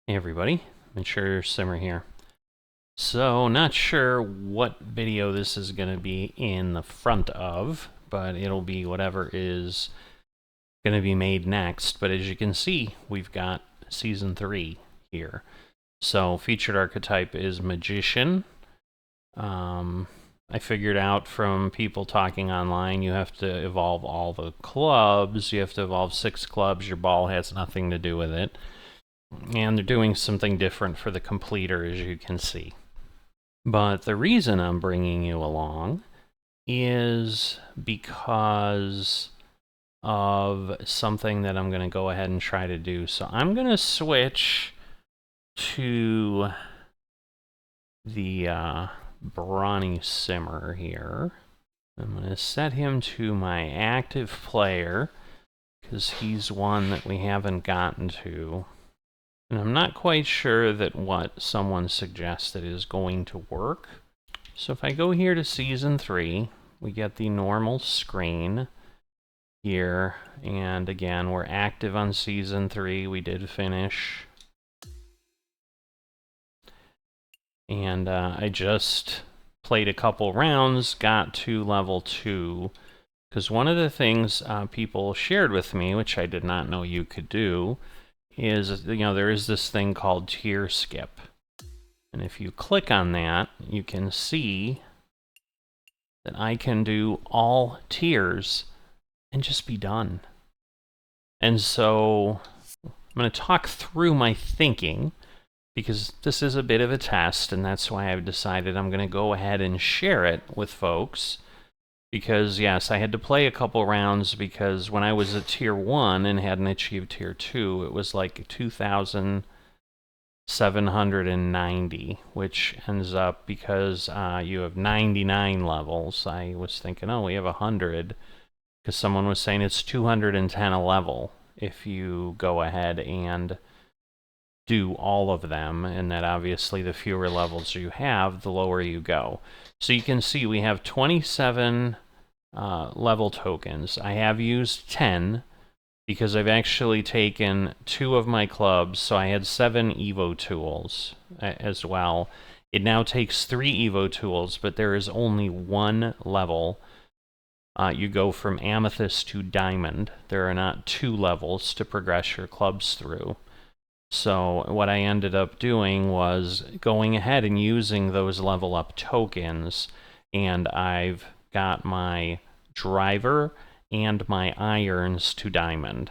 Hey everybody, Mature Simmer here. So, not sure what video this is going to be in the front of, but it'll be whatever is going to be made next. But as you can see, we've got Season 3 here. So, featured archetype is Magician. I figured out from people talking online, you have to evolve all the clubs. You have to evolve 6 clubs. Your ball has nothing to do with it. And they're doing something different for the completer, as you can see. But the reason I'm bringing you along is because of something that I'm going to go ahead and try to do. So I'm going to switch to the Brawny Simmer here. I'm going to set him to my active player because he's one that we haven't gotten to. And I'm not quite sure that what someone suggested is going to work. So if I go here to Season 3, we get the normal screen here. And again, we're active on Season 3. We did finish. And I just played a couple rounds, got to level 2. Because one of the things people shared with me, which I did not know you could do, is, there is this thing called tier skip. And if you click on that, you can see that I can do all tiers and just be done. And so I'm going to talk through my thinking, because this is a bit of a test, and that's why I've decided I'm going to go ahead and share it with folks. Because, yes, I had to play a couple rounds because when I was at Tier 1 and hadn't achieved Tier 2, it was like 2,790, which ends up, because you have 99 levels, I was thinking, oh, we have 100, because someone was saying it's 210 a level if you go ahead and do all of them, and that obviously the fewer levels you have, the lower you go. So you can see we have 27 level tokens. I have used 10 because I've actually taken 2 of my clubs, so I had 7 Evo tools as well. It now takes 3 Evo tools, but there is only 1 level. You go from Amethyst to Diamond. There are not 2 levels to progress your clubs through. So what I ended up doing was going ahead and using those level up tokens, and I've got my driver and my irons to Diamond.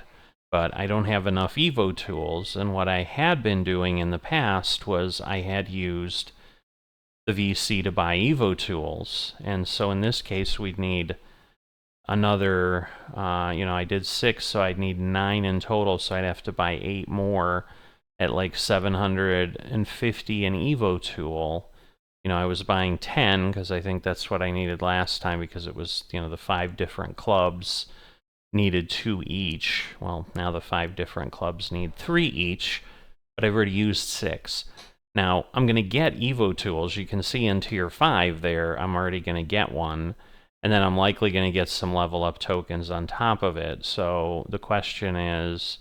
But I don't have enough Evo tools, and what I had been doing in the past was I had used the VC to buy Evo tools, and so in this case we'd need another, I did 6, so I'd need 9 in total, so I'd have to buy 8 more at like 750 an Evo tool. I was buying 10 because I think that's what I needed last time, because it was, the 5 different clubs needed 2 each. Well, now the 5 different clubs need 3 each, but I've already used 6. Now, I'm going to get Evo tools. You can see in Tier 5 there, I'm already going to get one, and then I'm likely going to get some level up tokens on top of it. So the question is,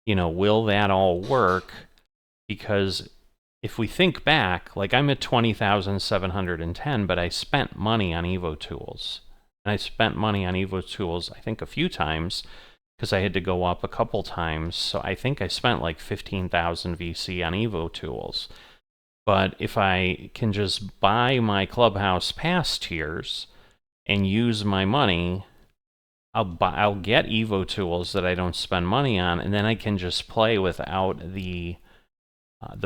will that all work? Because if we think back, like I'm at 20,710, but I spent money on Evo tools. And I spent money on Evo tools, I think, a few times, because I had to go up a couple times. So I think I spent like 15,000 VC on Evo tools. But if I can just buy my Clubhouse Pass tiers and use my money, I'll get Evo tools that I don't spend money on, and then I can just play without the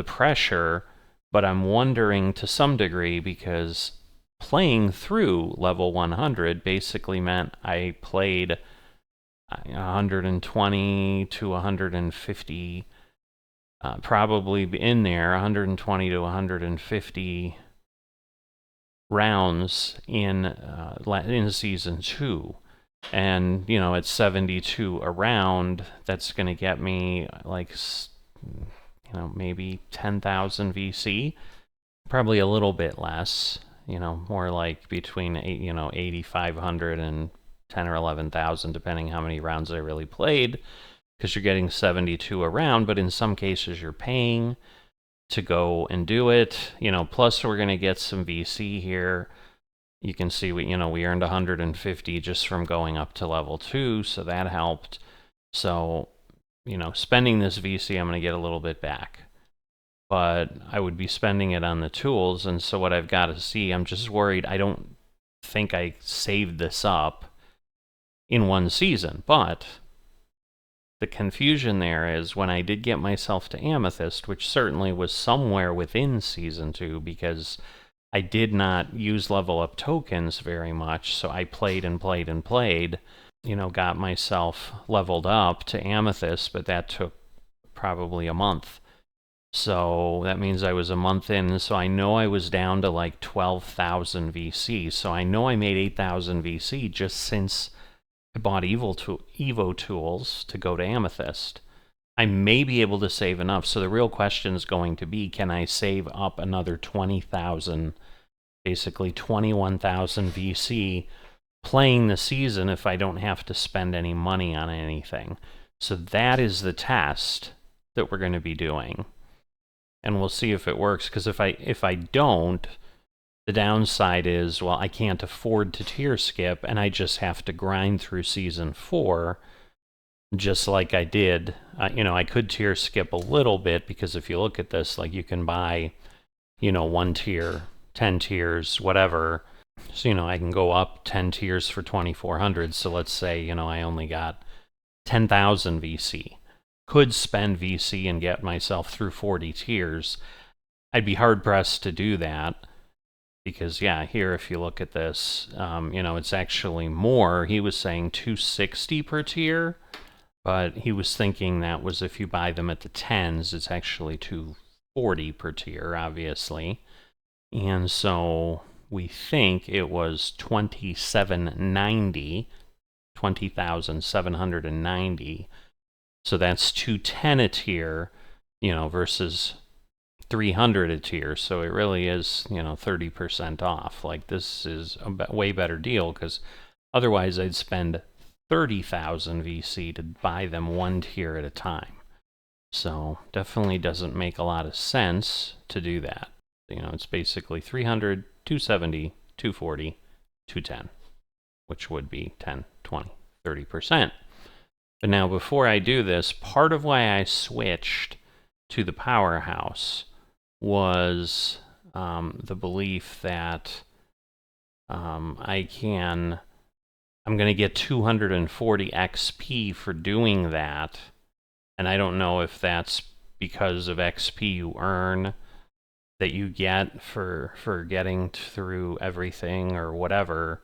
pressure. But I'm wondering to some degree, because playing through level 100 basically meant I played 120 to 150, probably in there, 120 to 150 rounds in Season 2. And, at 72 a round, that's going to get me like, maybe 10,000 VC. Probably a little bit less, more like between 8,500 and 10 or 11,000, depending how many rounds I really played. because you're getting 72 around, but in some cases you're paying to go and do it. You know, plus we're going to get some VC here. You can see we earned 150 just from going up to level 2, so that helped. So, you know, spending this VC, I'm going to get a little bit back. But I would be spending it on the tools, and so what I've got to see, I'm just worried I don't think I saved this up in one season. But the confusion there is when I did get myself to Amethyst, which certainly was somewhere within Season 2, because I did not use level up tokens very much, so I played and played and played, you know, got myself leveled up to Amethyst, but that took probably a month. So that means I was a month in, so I know I was down to like 12,000 VC, so I know I made 8,000 VC just since I bought Evo tools to go to Amethyst. I may be able to save enough, so the real question is going to be, can I save up another 20,000, basically 21,000 VC playing the season if I don't have to spend any money on anything? So that is the test that we're going to be doing. And we'll see if it works, because if I don't, the downside is, well, I can't afford to tier skip, and I just have to grind through Season 4, just like I did. You know, I could tier skip a little bit, because if you look at this, like, you can buy, you know, 1 tier, 10 tiers, whatever. So, you know, I can go up 10 tiers for 2,400. So let's say, you know, I only got 10,000 VC. Could spend VC and get myself through 40 tiers. I'd be hard-pressed to do that. Because, yeah, here, if you look at this, you know, it's actually more. He was saying 260 per tier, but he was thinking that was if you buy them at the 10s, it's actually 240 per tier, obviously. And so we think it was 2,790, 20,790. So that's 210 a tier, you know, versus 300 a tier, so it really is, you know, 30% off. Like, this is a way better deal, because otherwise I'd spend 30,000 VC to buy them 1 tier at a time. So definitely doesn't make a lot of sense to do that. You know, it's basically 300, 270, 240, 210, which would be 10, 20, 30%. But now, before I do this, part of why I switched to the Powerhouse was the belief that I'm going to get 240 XP for doing that, and I don't know if that's because of XP you earn that you get for getting through everything or whatever.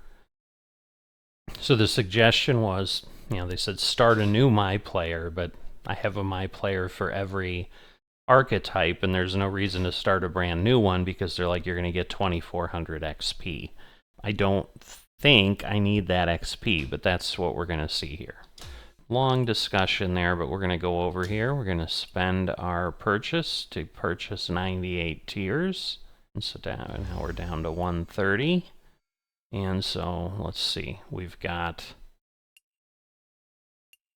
So the suggestion was, you know, they said start a new My Player, but I have a My Player for every archetype, and there's no reason to start a brand new one, because they're like, you're going to get 2,400 XP. I don't think I need that XP, but that's what we're going to see here. Long discussion there, but we're going to go over here. We're going to spend our purchase to purchase 98 tiers. And so now we're down to 130. And so let's see, we've got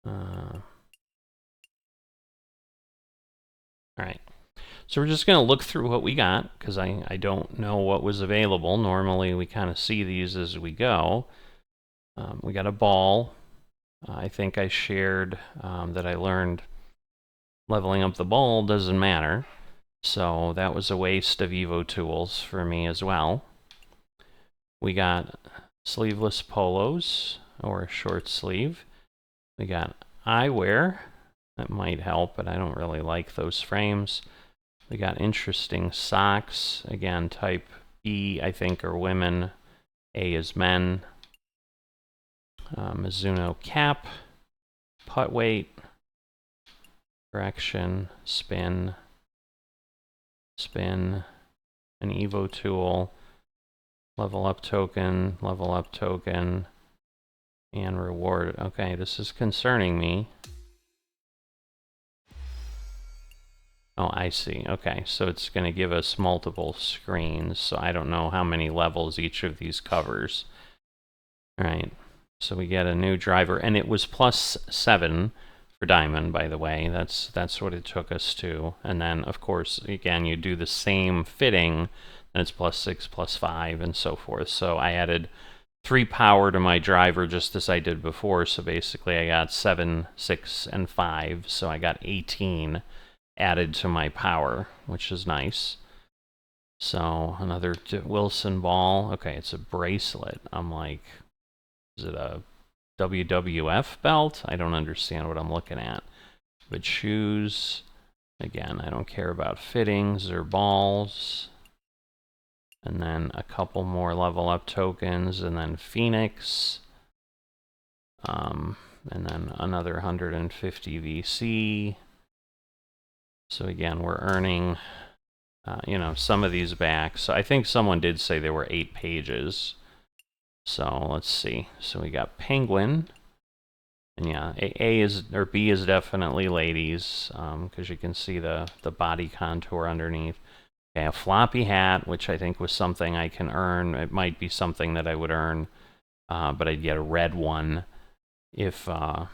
all right, so we're just going to look through what we got, because I don't know what was available. Normally we kind of see these as we go. We got a ball. I think I shared that I learned leveling up the ball doesn't matter. So that was a waste of Evo tools for me as well. We got sleeveless polos, or a short sleeve. We got eyewear. That might help, but I don't really like those frames. We got interesting socks. Again, type B, I think, are women. A is men. Mizuno cap. Putt weight. Correction. Spin. Spin. An Evo tool. Level up token. Level up token. And reward. Okay, this is concerning me. Oh, I see. Okay, so it's going to give us multiple screens, so I don't know how many levels each of these covers. All right, so we get a new driver, and it was +7 for diamond, by the way. That's what it took us to. And then, of course, again, you do the same fitting, and it's +6, +5, and so forth. So I added 3 power to my driver just as I did before. So basically, I got 7, 6, and 5. So I got 18 added to my power, which is nice. So another Wilson ball. Okay, it's a bracelet. I'm like, is it a WWF belt? I don't understand what I'm looking at. But shoes, again, I don't care about fittings or balls. And then a couple more level up tokens, and then Phoenix. And then another 150 VC. So again, we're earning, you know, some of these back. So I think someone did say there were 8 pages. So let's see. So we got Penguin. And yeah, B is definitely ladies, because you can see the body contour underneath. Okay, a floppy hat, which I think was something I can earn. It might be something that I would earn, but I'd get a red one if I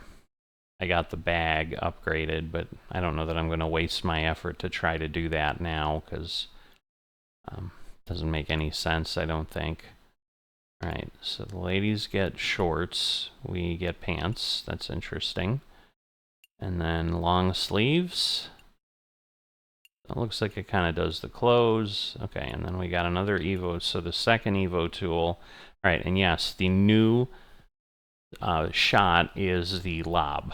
got the bag upgraded. But I don't know that I'm going to waste my effort to try to do that now, because it doesn't make any sense, I don't think. All right, so the ladies get shorts, we get pants. That's interesting. And then long sleeves. It looks like it kind of does the clothes. Okay, and then we got another Evo. So the second Evo tool. All right, and yes, the new shot is the lob.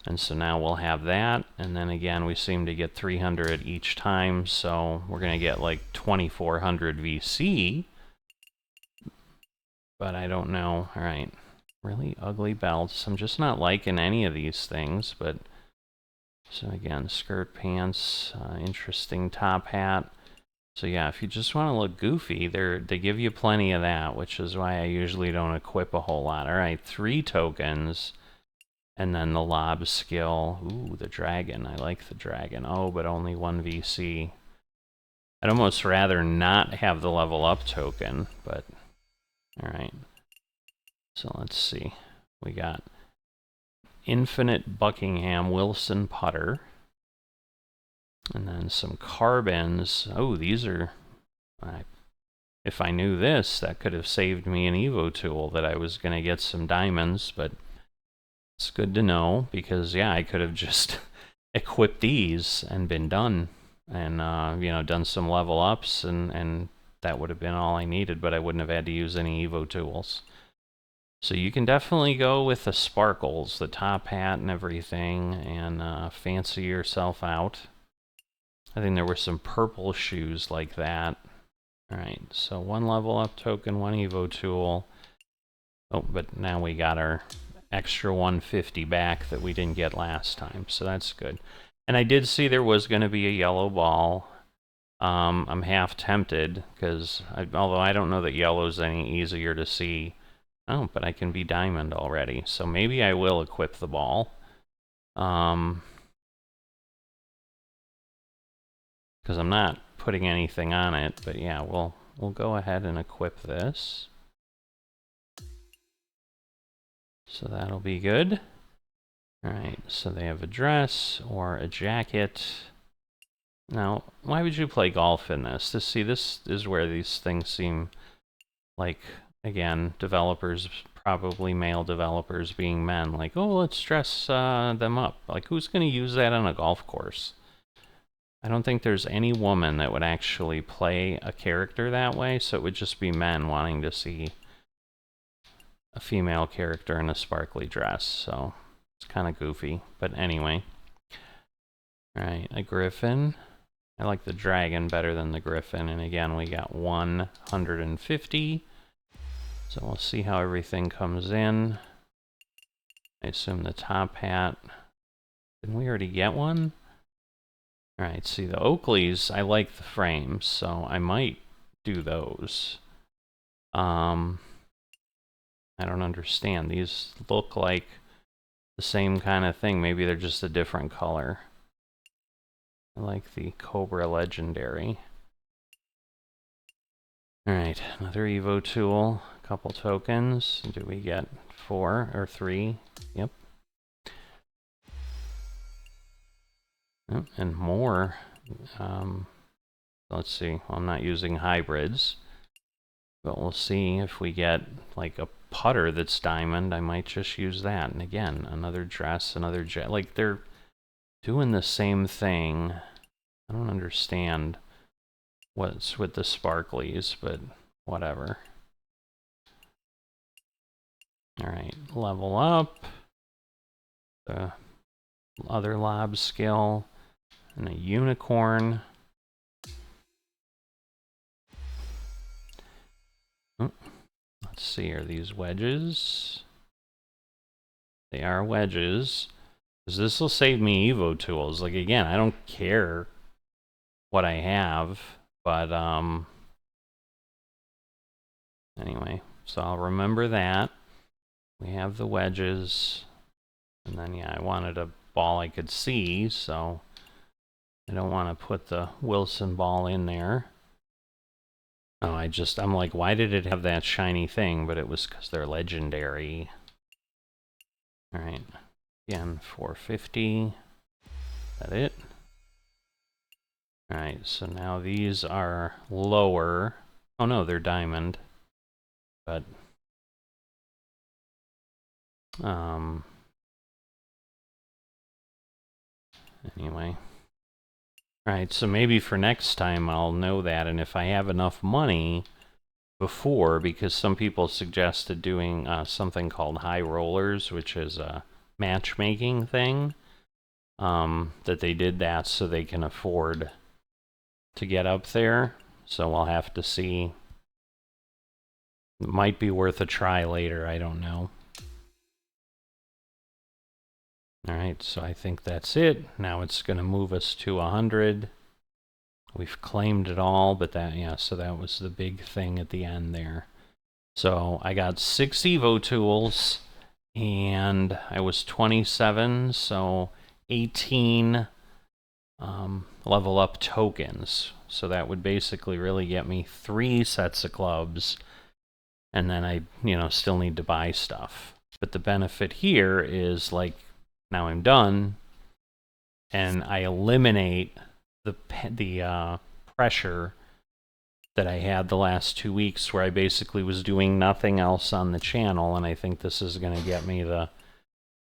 And so now we'll have that. And then again, we seem to get 300 each time. So we're going to get like 2400 VC. But I don't know. All right. Really ugly belts. I'm just not liking any of these things. But so again, skirt, pants, interesting top hat. So yeah, if you just want to look goofy, they give you plenty of that, which is why I usually don't equip a whole lot. All right, 3 tokens. And then the lob skill. Ooh, the dragon. I like the dragon. Oh, but only 1 VC. I'd almost rather not have the level up token, but all right. So let's see. We got Infinite Buckingham Wilson putter. And then some carbons. Oh, these are... if I knew this, that could have saved me an Evo tool that I was going to get some diamonds, but it's good to know because, yeah, I could have just equipped these and been done and, you know, done some level ups and that would have been all I needed, but I wouldn't have had to use any Evo tools. So you can definitely go with the sparkles, the top hat and everything, and fancy yourself out. I think there were some purple shoes like that. Alright, so 1 level up token, 1 Evo tool. Oh, but now we got our extra 150 back that we didn't get last time, so that's good. And I did see there was going to be a yellow ball. I'm half tempted, because although I don't know that yellow's any easier to see. Oh, but I can be diamond already, so maybe I will equip the ball. Because I'm not putting anything on it, but yeah, we'll go ahead and equip this. So that'll be good. Alright, so they have a dress or a jacket. Now, why would you play golf in this? See, this is where these things seem like, again, developers, probably male developers being men, like, oh, let's dress them up. Like, who's going to use that on a golf course? I don't think there's any woman that would actually play a character that way, so it would just be men wanting to see a female character in a sparkly dress, so it's kind of goofy, but anyway. Alright, a griffin. I like the dragon better than the griffin, and again, we got 150. So we'll see how everything comes in. I assume the top hat. Didn't we already get one? Alright, see the Oakleys, I like the frames, so I might do those. I don't understand. These look like the same kind of thing. Maybe they're just a different color. I like the Cobra Legendary. Alright, another Evo tool. A couple tokens. Do we get 4 or 3? Yep. And more. Let's see. Well, I'm not using hybrids, but we'll see if we get like a putter that's diamond. I might just use that. And again, another dress, another jet. Like they're doing the same thing. I don't understand what's with the sparklies, but whatever. All right, level up. The other lob skill and a unicorn. Let's see, are these wedges? They are wedges. Because this will save me Evo tools. Like, again, I don't care what I have, but, anyway, so I'll remember that. We have the wedges. And then, yeah, I wanted a ball I could see, so I don't want to put the Wilson ball in there. Oh, I'm like, why did it have that shiny thing? But it was because they're legendary. All right, again, 450. Is that it? All right, so now these are lower. Oh no, they're diamond. But, anyway. All right, so maybe for next time I'll know that, and if I have enough money before, because some people suggested doing something called high rollers, which is a matchmaking thing, that they did that so they can afford to get up there. So I'll have to see. It might be worth a try later, I don't know. All right, so I think that's it. Now it's going to move us to 100. We've claimed it all, but that, yeah, so that was the big thing at the end there. So I got 6 Evo tools, and I was 27, so 18 level up tokens. So that would basically really get me 3 sets of clubs, and then I, still need to buy stuff. But the benefit here is, like, now I'm done, and I eliminate the pressure that I had the last 2 weeks, where I basically was doing nothing else on the channel, and I think this is going to get me the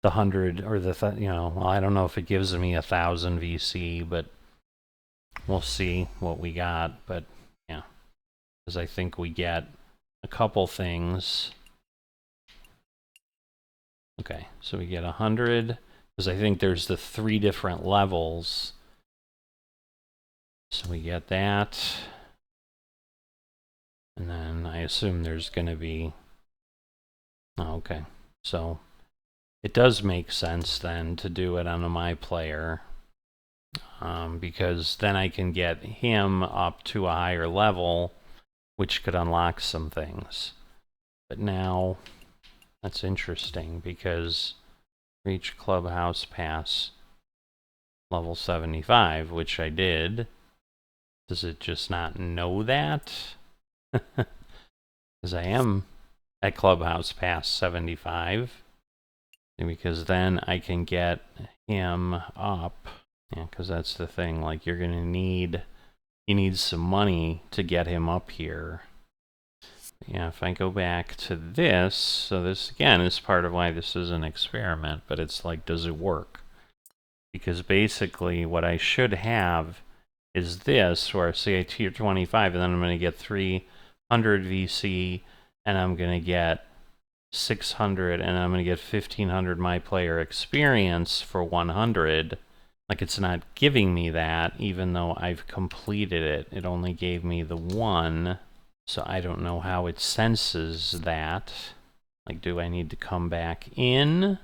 100, or well, I don't know if it gives me 1,000 VC, but we'll see what we got. But yeah, because I think we get a couple things. Okay, so we get 100, because I think there's the 3 different levels. So we get that. And then I assume there's going to be... Oh, okay. So it does make sense then to do it on a My Player, because then I can get him up to a higher level, which could unlock some things. But now, that's interesting, because reach Clubhouse Pass level 75, which I did. Does it just not know that? Because I am at Clubhouse Pass 75. And because then I can get him up. Yeah, because that's the thing. Like, you're going to need... You need some money to get him up here. Yeah, if I go back to this... So this, again, is part of why this is an experiment. But it's like, does it work? Because basically, what I should have is this, where I say I tier 25, and then I'm going to get 300 VC, and I'm going to get 600, and I'm going to get 1,500 My Player experience for 100. Like, it's not giving me that, even though I've completed it. It only gave me the 1, so I don't know how it senses that. Like, do I need to come back in?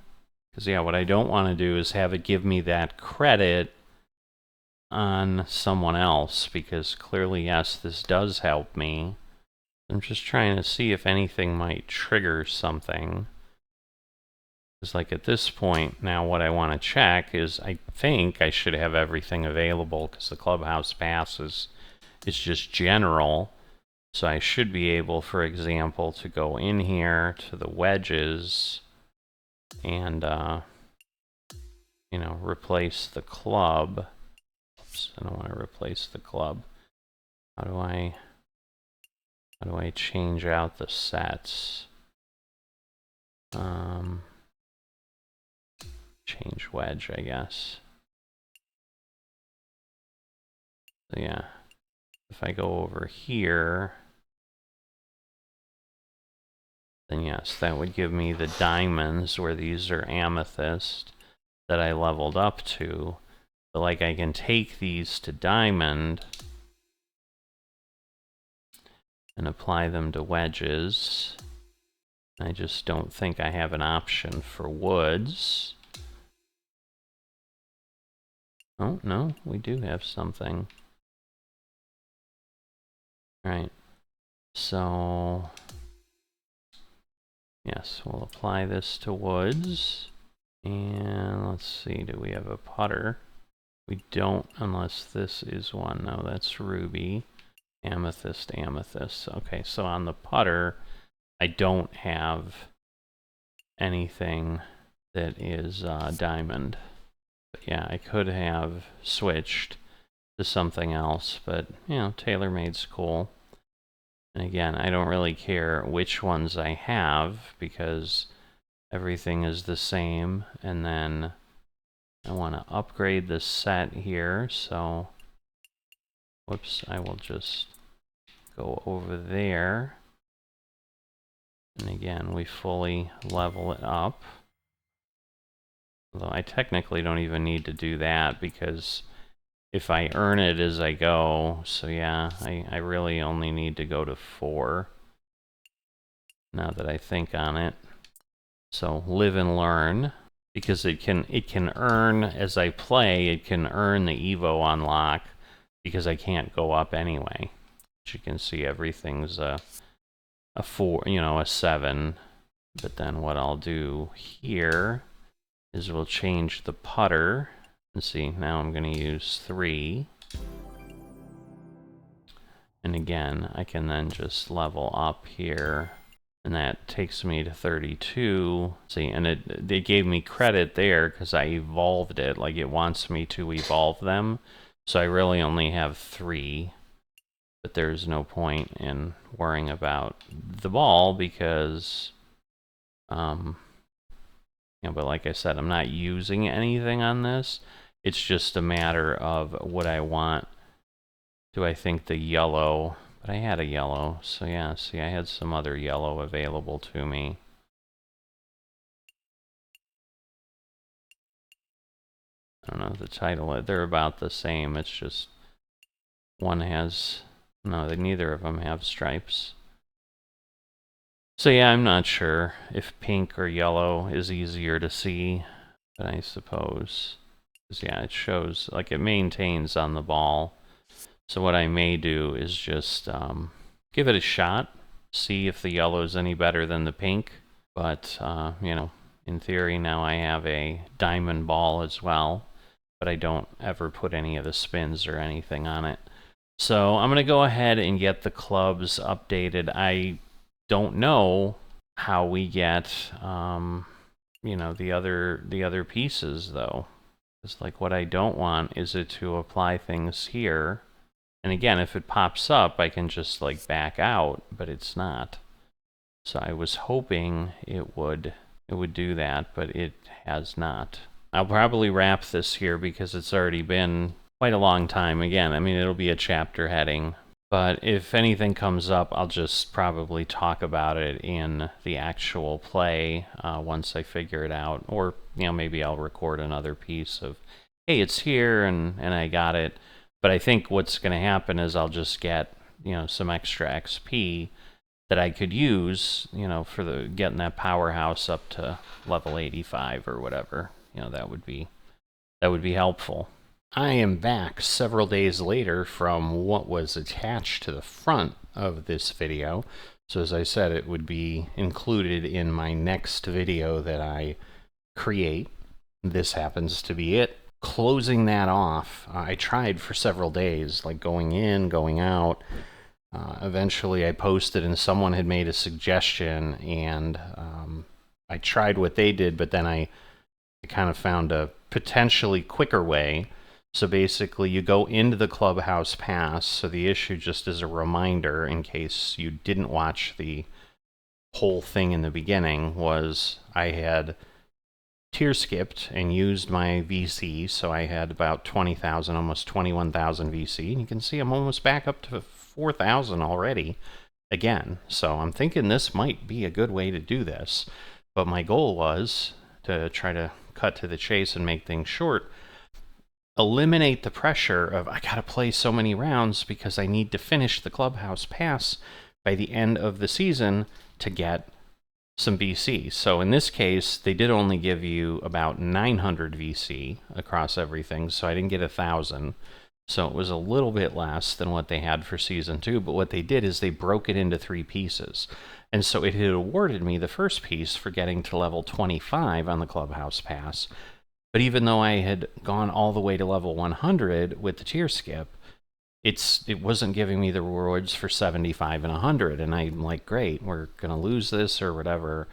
Because, yeah, what I don't want to do is have it give me that credit on someone else, because clearly, yes, this does help me. I'm just trying to see if anything might trigger something. Because, like, at this point, now what I want to check is, I think I should have everything available, because the Clubhouse Pass is just general. So I should be able, for example, to go in here to the wedges and, replace the club. Oops, I don't want to replace the club. How do I change out the sets? Change wedge, I guess. So yeah, if I go over here, then yes, that would give me the diamonds, where these are amethyst, that I leveled up to. But like, I can take these to diamond and apply them to wedges. I just don't think I have an option for woods. Oh, no, we do have something. Right. So, yes, we'll apply this to woods. And let's see, do we have a putter? We don't, unless this is one. No, that's ruby. Amethyst, amethyst. Okay, so on the putter, I don't have anything that is diamond. But yeah, I could have switched to something else, but you know, TaylorMade's cool. And again, I don't really care which ones I have because everything is the same. And then I want to upgrade the set here, so whoops, I will just go over there. And again, we fully level it up. Although I technically don't even need to do that because if I earn it as I go, so yeah, I really only need to go to 4 now that I think on it. So live and learn, because it can earn as I play, it can earn the Evo unlock because I can't go up anyway. As you can see, everything's a 4, you know, a 7. But then what I'll do here is we'll change the putter. And see, now I'm going to use 3. And again, I can then just level up here. And that takes me to 32. See, and it gave me credit there because I evolved it. Like, it wants me to evolve them. So I really only have 3. But there's no point in worrying about the ball because, you know, but like I said, I'm not using anything on this. It's just a matter of what I want. Do I think the yellow, but I had a yellow, so yeah, see, I had some other yellow available to me. I don't know the title, they're about the same, it's just one has, no, neither of them have stripes. So yeah, I'm not sure if pink or yellow is easier to see, but I suppose, because yeah, it shows, like it maintains on the ball. So what I may do is just give it a shot, see if the yellow is any better than the pink. But, you know, in theory now I have a diamond ball as well, but I don't ever put any of the spins or anything on it. So I'm going to go ahead and get the clubs updated. I don't know how we get, you know, the other pieces though. It's like what I don't want is it to apply things here. And again, if it pops up, I can just like back out, but it's not. So I was hoping it would do that, but it has not. I'll probably wrap this here because it's already been quite a long time. Again, I mean, it'll be a chapter heading. But if anything comes up, I'll just probably talk about it in the actual play once I figure it out. Or, you know, maybe I'll record another piece of, hey, it's here and I got it. But I think what's going to happen is I'll just get, you know, some extra XP that I could use, you know, for getting that powerhouse up to level 85 or whatever. You know, that would be helpful. I am back several days later from what was attached to the front of this video. So as I said, it would be included in my next video that I create. This happens to be it. Closing that off, I tried for several days, like going in, going out. Eventually I posted and someone had made a suggestion, and I tried what they did, but then I kind of found a potentially quicker way. So basically, you go into the clubhouse pass. So the issue, just as a reminder, in case you didn't watch the whole thing in the beginning, was I had tier skipped and used my VC. So I had about 20,000, almost 21,000 VC. And you can see I'm almost back up to 4,000 already again. So I'm thinking this might be a good way to do this. But my goal was to try to cut to the chase and make things short. Eliminate the pressure of I gotta play so many rounds because I need to finish the clubhouse pass by the end of the season to get some VC. So in this case, they did only give you about 900 VC across everything, so I didn't get 1,000. So it was a little bit less than what they had for Season 2, but what they did is they broke it into 3 pieces. And so it had awarded me the first piece for getting to level 25 on the Clubhouse Pass. But even though I had gone all the way to level 100 with the tier skip, it wasn't giving me the rewards for 75 and 100. And I'm like, great, we're going to lose this or whatever.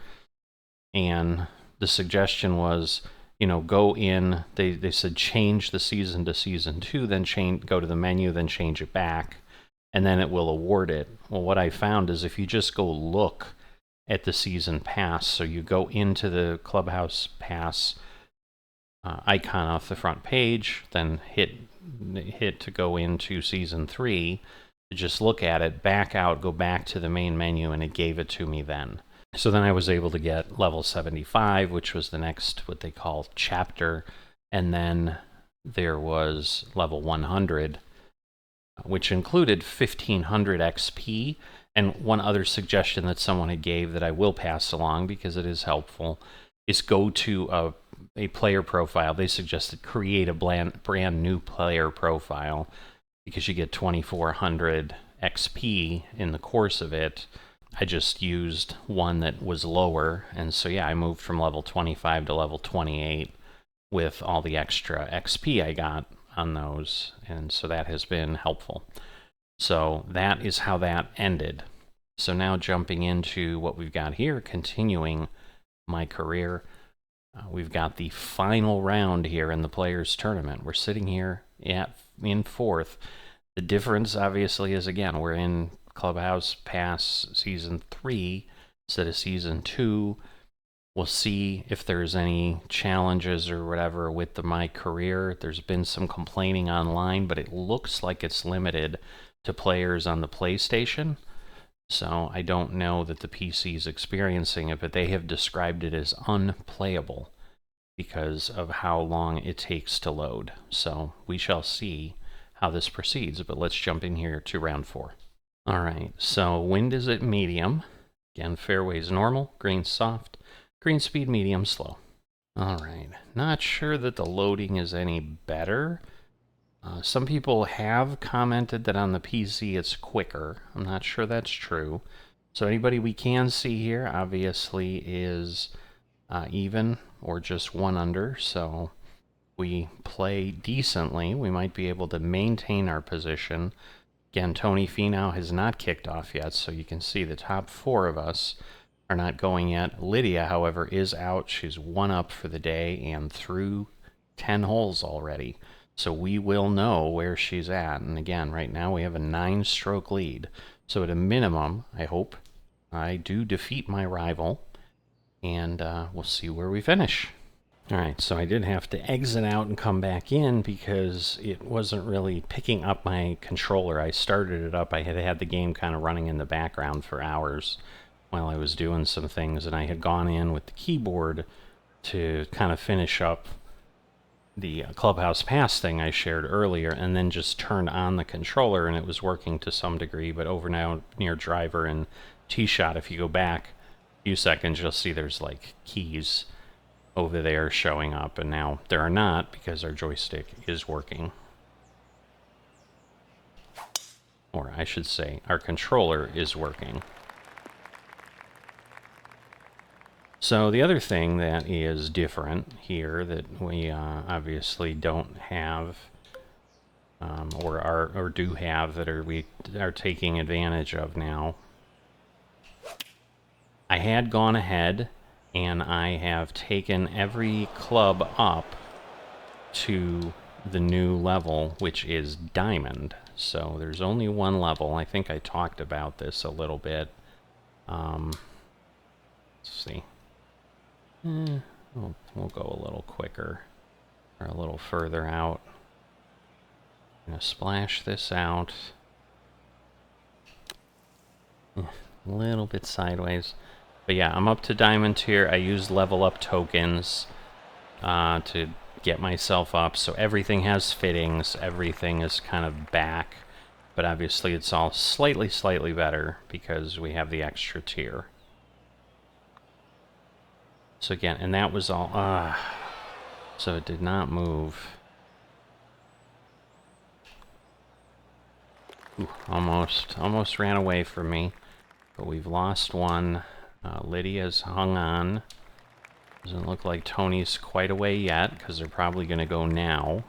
And the suggestion was, you know, go in, they said change the season to Season 2, then go to the menu, then change it back, and then it will award it. Well, what I found is if you just go look at the season pass, so you go into the Clubhouse Pass icon off the front page, then hit to go into Season 3, to just look at it, back out, go back to the main menu, and it gave it to me then. So then I was able to get level 75, which was the next, what they call chapter, and then there was level 100, which included 1,500 XP, and one other suggestion that someone had gave that I will pass along because it is helpful, is go to a player profile. They suggested create a brand new player profile because you get 2,400 XP in the course of it. I just used one that was lower, and so yeah, I moved from level 25 to level 28 with all the extra XP I got on those, and so that has been helpful. So that is how that ended. So now jumping into what we've got here, continuing my career, we've got the final round here in the Players Tournament. We're sitting here in 4th. The difference, obviously, is, again, we're in Clubhouse Pass Season 3 instead of Season 2. We'll see if there's any challenges or whatever with my career. There's been some complaining online, but it looks like it's limited to players on the PlayStation. So I don't know that the PC is experiencing it, but they have described it as unplayable because of how long it takes to load. So we shall see how this proceeds, but let's jump in here to round 4. All right, so wind is at medium. Again, fairways normal, green soft, green speed medium slow. All right, not sure that the loading is any better. Some people have commented that on the PC it's quicker. I'm not sure that's true. So anybody we can see here obviously is even or just 1 under. So we play decently. We might be able to maintain our position. Again, Tony Finau has not kicked off yet, so you can see the top 4 of us are not going yet. Lydia, however, is out. She's 1 up for the day and through 10 holes already. So we will know where she's at. And again, right now we have a 9-stroke lead. So at a minimum, I hope I do defeat my rival, and we'll see where we finish. All right, so I did have to exit out and come back in because it wasn't really picking up my controller. I started it up. I had the game kind of running in the background for hours while I was doing some things, and I had gone in with the keyboard to kind of finish up the Clubhouse Pass thing I shared earlier, and then just turned on the controller, and it was working to some degree. But over now near driver and tee shot, if you go back a few seconds, you'll see there's like keys over there showing up, and now there are not because our joystick is working. Or I should say, our controller is working. So the other thing that is different here that we obviously don't have, or do have, that we are taking advantage of now. I had gone ahead and I have taken every club up to the new level, which is Diamond. So there's only one level. I think I talked about this a little bit. Let's see. We'll go a little quicker, or a little further out. I'm gonna splash this out. A little bit sideways. But yeah, I'm up to Diamond tier. I used level up tokens to get myself up. So everything has fittings. Everything is kind of back. But obviously it's all slightly better because we have the extra tier. So again, and that was all... so it did not move. Ooh, almost ran away from me. But we've lost one. Lydia's hung on. Doesn't look like Tony's quite away yet, because they're probably going to go now.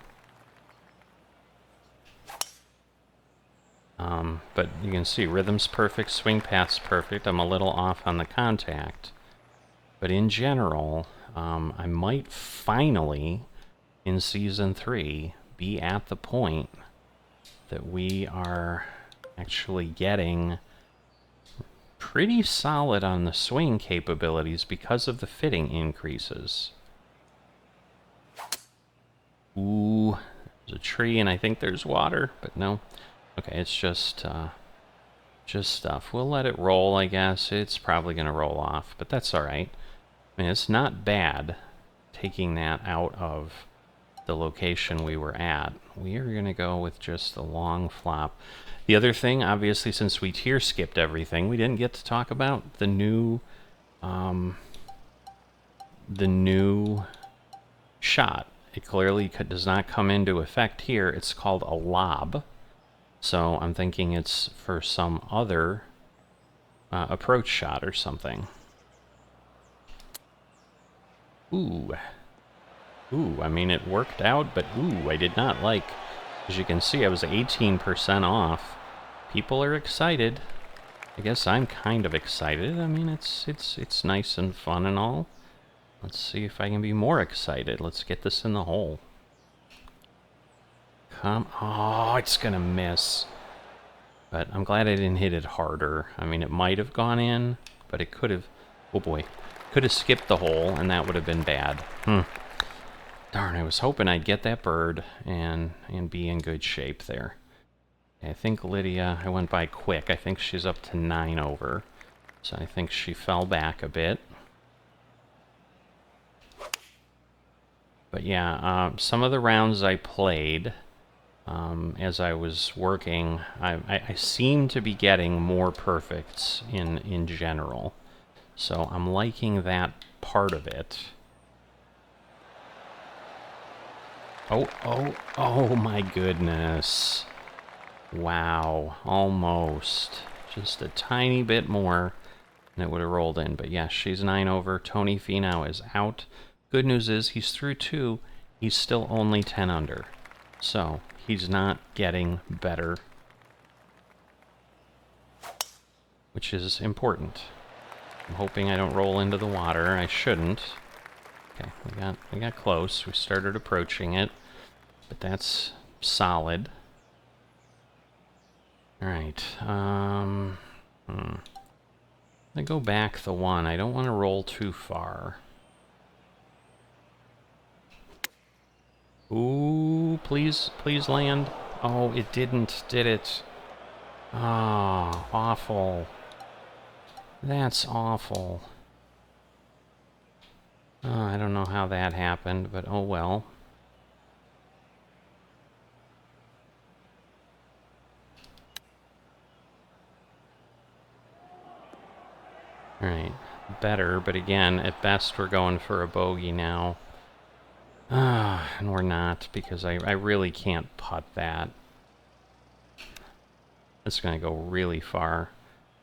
But you can see rhythm's perfect, swing path's perfect. I'm a little off on the contact. But in general, I might finally, in Season 3, be at the point that we are actually getting pretty solid on the swing capabilities because of the fitting increases. Ooh, there's a tree and I think there's water, but no. Okay, it's just stuff. We'll let it roll, I guess. It's probably going to roll off, but that's all right. I mean, it's not bad taking that out of the location we were at. We are going to go with just the long flop. The other thing, obviously, since we tier skipped everything, we didn't get to talk about the new shot. It clearly does not come into effect here. It's called a lob. So I'm thinking it's for some other approach shot or something. Ooh. Ooh, I mean, it worked out, but ooh, I did not like. As you can see, I was 18% off. People are excited. I guess I'm kind of excited. I mean, it's nice and fun and all. Let's see if I can be more excited. Let's get this in the hole. Oh, it's gonna miss. But I'm glad I didn't hit it harder. I mean, it might have gone in, but it could have... Oh boy. Could have skipped the hole, and that would have been bad. Darn, I was hoping I'd get that bird and be in good shape there. I think Lydia, I went by quick. I think she's up to 9 over. So I think she fell back a bit. But yeah, some of the rounds I played, as I was working, I seem to be getting more perfects in general. So I'm liking that part of it. Oh my goodness. Wow, almost. Just a tiny bit more, and it would have rolled in. But yes, she's 9 over. Tony Finau is out. Good news is he's through 2. He's still only 10 under. So he's not getting better, which is important. I'm hoping I don't roll into the water. I shouldn't. Okay, we got close. We started approaching it, but that's solid. All right. I go back the 1. I don't want to roll too far. Ooh, please land. Oh, it didn't, did it? Ah, oh, awful. That's awful. Oh, I don't know how that happened, but oh well. Alright, better, but again, at best we're going for a bogey now. And we're not, because I really can't putt that. It's going to go really far.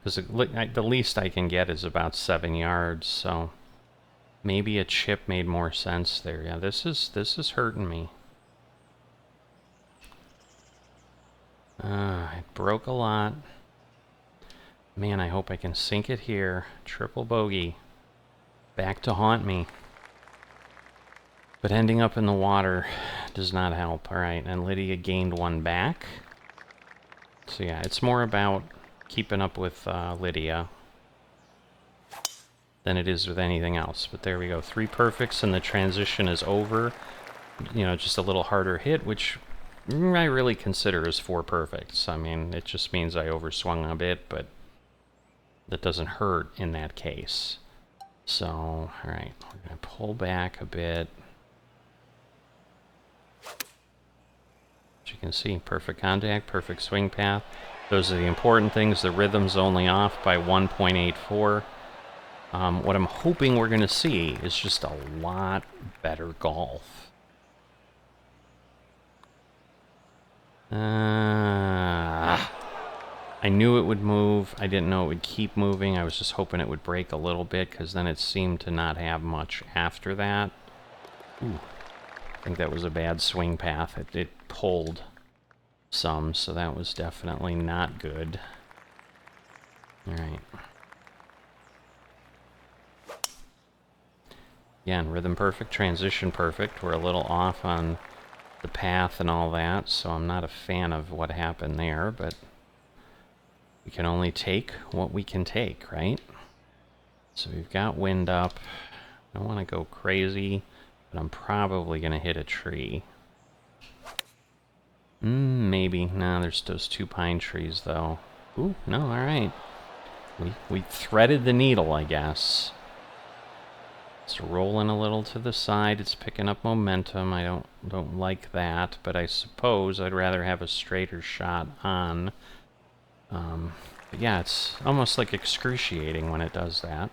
Because the least I can get is about 7 yards, so maybe a chip made more sense there. Yeah, this is hurting me. It broke a lot. Man, I hope I can sink it here. Triple bogey. Back to haunt me. But ending up in the water does not help. All right, and Lydia gained one back. So yeah, it's more about keeping up with Lydia than it is with anything else. But there we go, 3 perfects, and the transition is over. You know, just a little harder hit, which I really consider as 4 perfects. I mean, it just means I overswung a bit, but that doesn't hurt in that case. So, all right, we're going to pull back a bit. As you can see, perfect contact, perfect swing path. Those are the important things. The rhythm's only off by 1.84. What I'm hoping we're going to see is just a lot better golf. I knew it would move. I didn't know it would keep moving. I was just hoping it would break a little bit, because then it seemed to not have much after that. Ooh, I think that was a bad swing path. It pulled some, so that was definitely not good. All right. Again, rhythm perfect, transition perfect. We're a little off on the path and all that, so I'm not a fan of what happened there, but we can only take what we can take, right? So we've got wind up. I don't want to go crazy, but I'm probably going to hit a tree. Maybe. No, there's those 2 pine trees, though. Ooh, no, all right. We threaded the needle, I guess. It's rolling a little to the side. It's picking up momentum. I don't like that, but I suppose I'd rather have a straighter shot on. But yeah, it's almost like excruciating when it does that.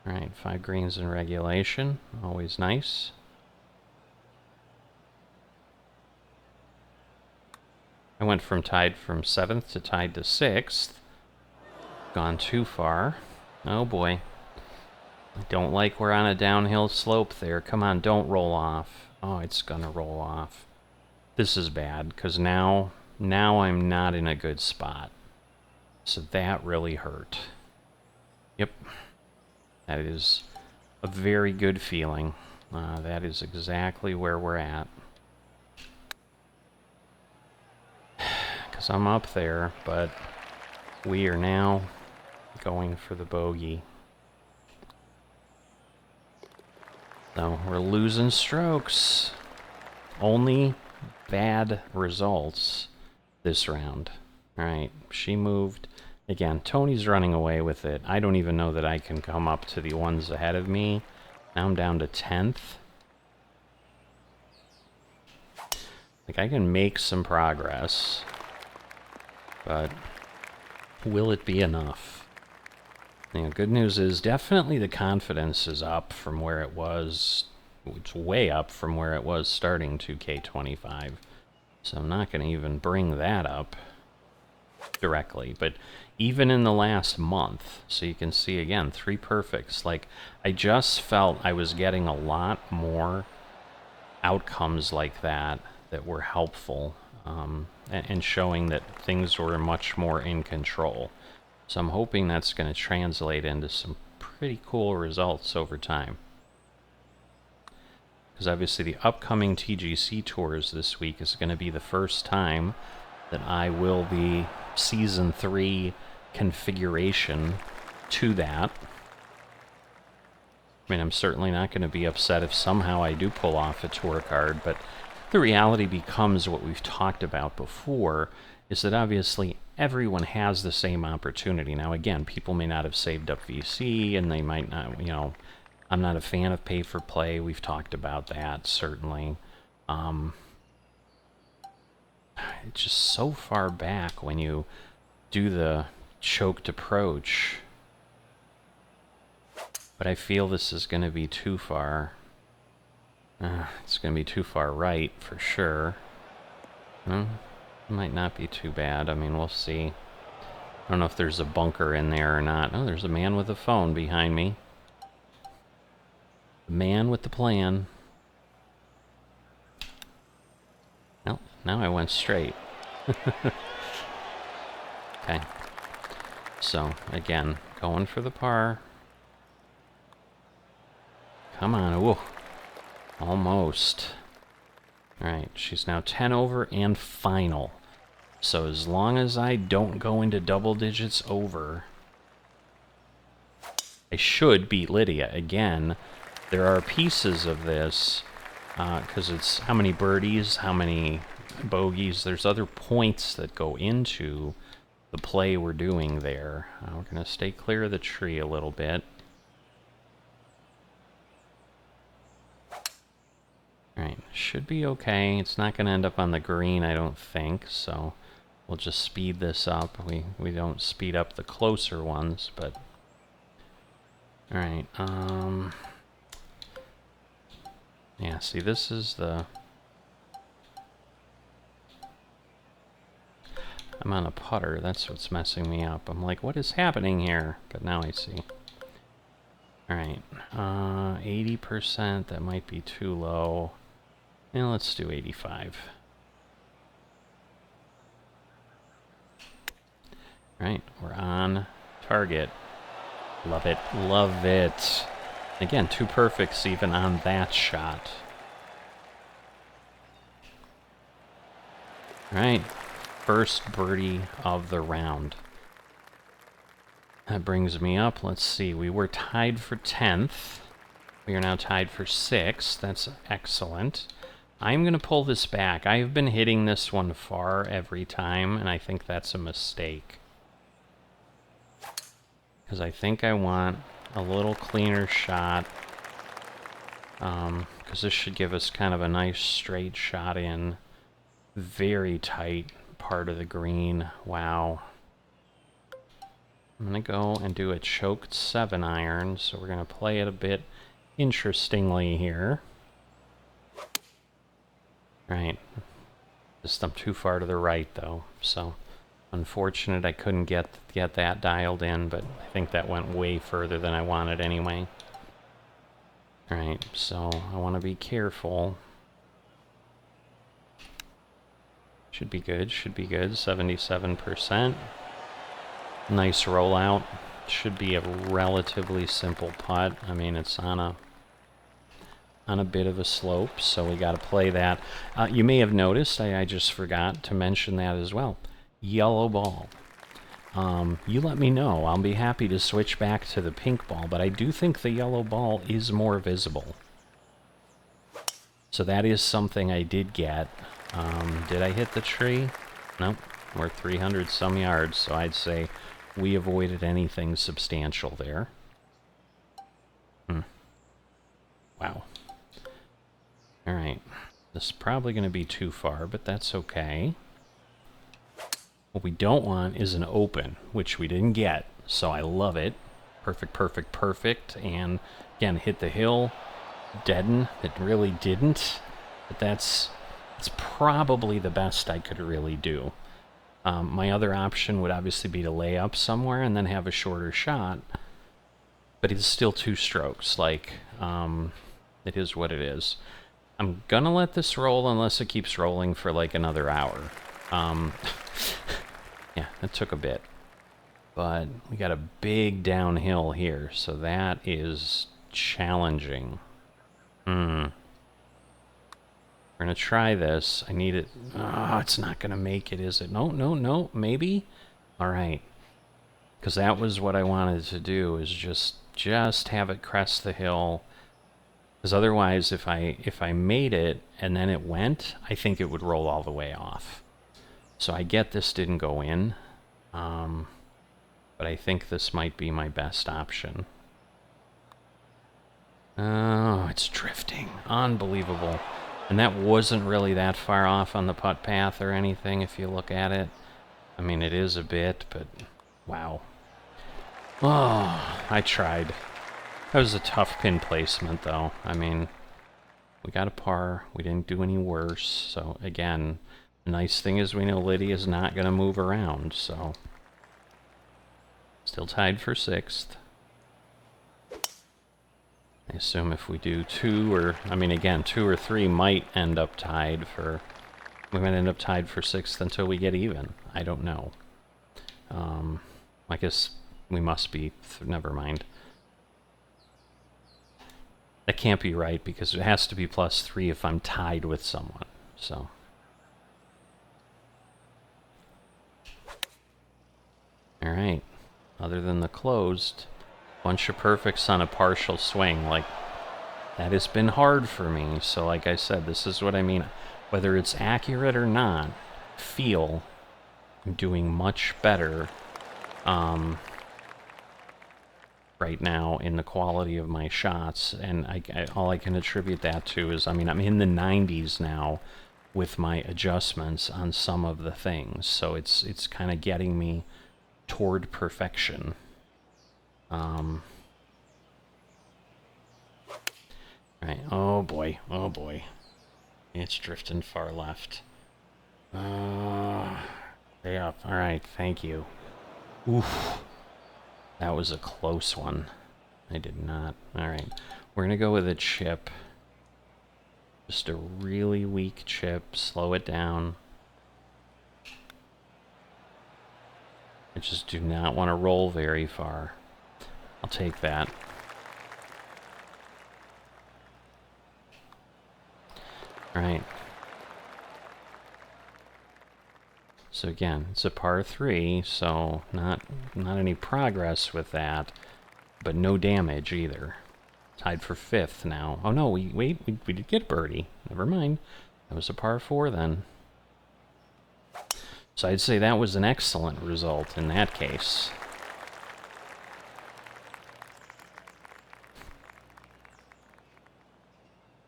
All right, 5 greens in regulation. Always nice. I went from tied from 7th to tied to 6th. Gone too far. Oh boy. I don't like we're on a downhill slope there. Come on, don't roll off. Oh, it's gonna roll off. This is bad, because now I'm not in a good spot. So that really hurt. Yep. That is a very good feeling. That is exactly where we're at. Because I'm up there, but we are now going for the bogey. So we're losing strokes. Only bad results this round. All right, she moved. Again, Tony's running away with it. I don't even know that I can come up to the ones ahead of me. Now I'm down to 10th. Like, I can make some progress, but will it be enough? You know, good news is definitely the confidence is up from where it was. It's way up from where it was starting 2K25. So I'm not going to even bring that up directly, but even in the last month, so you can see again, 3 perfects. Like, I just felt I was getting a lot more outcomes like that were helpful, and showing that things were much more in control. So I'm hoping that's going to translate into some pretty cool results over time. Because obviously the upcoming TGC tours this week is going to be the first time that I will be Season 3 configuration to that. I mean, I'm certainly not going to be upset if somehow I do pull off a tour card, but the reality becomes what we've talked about before, is that obviously everyone has the same opportunity. Now, again, people may not have saved up VC, and they might not, you know, I'm not a fan of pay-for-play. We've talked about that, certainly. It's just so far back when you do the choked approach. But I feel this is going to be too far. It's going to be too far right, for sure. It might not be too bad. I mean, we'll see. I don't know if there's a bunker in there or not. Oh, there's a man with a phone behind me. The man with the plan. Well, now I went straight. Okay. So, again, going for the par. Come on. Whoa. Almost. Alright, she's now 10 over and final. So as long as I don't go into double digits over, I should beat Lydia. Again, there are pieces of this, because it's how many birdies, how many bogeys. There's other points that go into the play we're doing there. We're going to stay clear of the tree a little bit. Alright, should be okay. It's not going to end up on the green, I don't think, so we'll just speed this up. We don't speed up the closer ones, but... Alright, yeah, see, this is the... I'm on a putter, that's what's messing me up. I'm like, what is happening here? But now I see. Alright, 80%, that might be too low. Yeah, let's do 85. Right, we're on target. Love it, love it. Again, 2 perfects even on that shot. Right, first birdie of the round. That brings me up, let's see, we were tied for 10th. We are now tied for 6th, that's excellent. I'm going to pull this back. I have been hitting this one far every time, and I think that's a mistake. Because I think I want a little cleaner shot. Because this should give us kind of a nice straight shot in. Very tight part of the green. Wow. I'm going to go and do a choked 7-iron, so we're going to play it a bit interestingly here. Right. Just I'm too far to the right, though, so unfortunate I couldn't get that dialed in, but I think that went way further than I wanted anyway. Alright, so I want to be careful. Should be good, 77%. Nice rollout. Should be a relatively simple putt. I mean, it's on a bit of a slope, so we got to play that. You may have noticed, I just forgot to mention that as well. Yellow ball. You let me know. I'll be happy to switch back to the pink ball, but I do think the yellow ball is more visible. So that is something I did get. Did I hit the tree? Nope. We're 300 some yards, so I'd say we avoided anything substantial there. Wow. Alright. This is probably going to be too far, but that's okay. What we don't want is an open, which we didn't get, so I love it. Perfect, perfect, perfect. And again, hit the hill. Deaden. It really didn't. But it's probably the best I could really do. My other option would obviously be to lay up somewhere and then have a shorter shot. But it's still 2 strokes. Like, it is what it is. I'm gonna let this roll unless it keeps rolling for like another hour. Yeah, that took a bit. But we got a big downhill here, so that is challenging. We're gonna try this. I need it. Oh, it's not gonna make it, is it? No, no, no, maybe? Alright. Because that was what I wanted to do, is just have it crest the hill. Because otherwise, if I made it and then it went, I think it would roll all the way off. So I get this didn't go in, but I think this might be my best option. Oh, it's drifting. Unbelievable. And that wasn't really that far off on the putt path or anything, if you look at it. I mean, it is a bit, but wow. Oh, I tried. That was a tough pin placement, though. I mean, we got a par. We didn't do any worse. So, again, the nice thing is we know Lydia's not going to move around, so... Still tied for 6th. I assume if we do 2 or... I mean, again, 2 or 3 might end up tied for... We might end up tied for 6th until we get even. I don't know. I guess we must be... Never mind. That can't be right, because it has to be +3 if I'm tied with someone. So. Alright. Other than the closed, bunch of perfects on a partial swing. Like, that has been hard for me. So like I said, this is what I mean. Whether it's accurate or not, feel I'm doing much better right now in the quality of my shots. And all I can attribute that to is, I mean, I'm in the 90s now with my adjustments on some of the things. So it's kind of getting me toward perfection. Right. Oh boy. Oh boy. It's drifting far left. Stay up. Alright, thank you. Oof. That was a close one. I did not. Alright. We're gonna go with a chip. Just a really weak chip. Slow it down. I just do not want to roll very far. I'll take that. Alright. So again, it's a par 3, so not any progress with that, but no damage either. Tied for 5th now. Oh no, we did get birdie. Never mind. That was a par 4 then. So I'd say that was an excellent result in that case.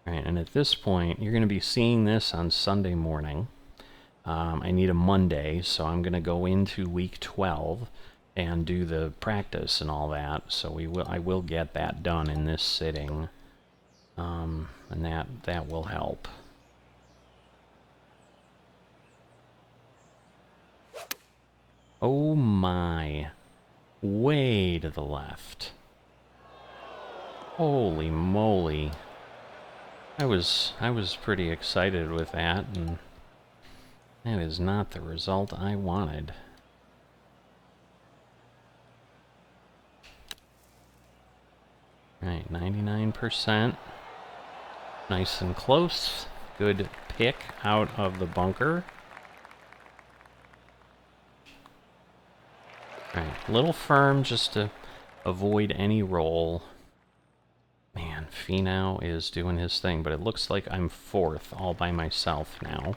Alright, and at this point, you're going to be seeing this on Sunday morning. I need a Monday, so I'm going to go into week 12 and do the practice and all that. So I will get that done in this sitting, and that will help. Oh my! Way to the left. Holy moly! I was pretty excited with that, and that is not the result I wanted. Right, 99%. Nice and close. Good pick out of the bunker. Right, a little firm just to avoid any roll. Man, Finau is doing his thing, but it looks like I'm 4th all by myself now.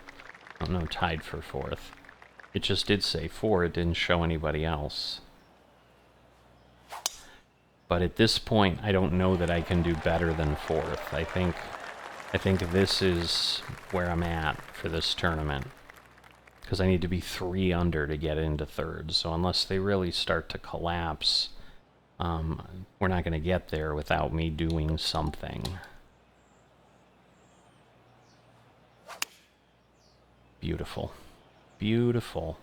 Oh no, tied for 4th. It just did say 4, it didn't show anybody else. But at this point, I don't know that I can do better than 4th. I think this is where I'm at for this tournament. Because I need to be 3 under to get into 3rd. So unless they really start to collapse, we're not going to get there without me doing something. Beautiful. Beautiful.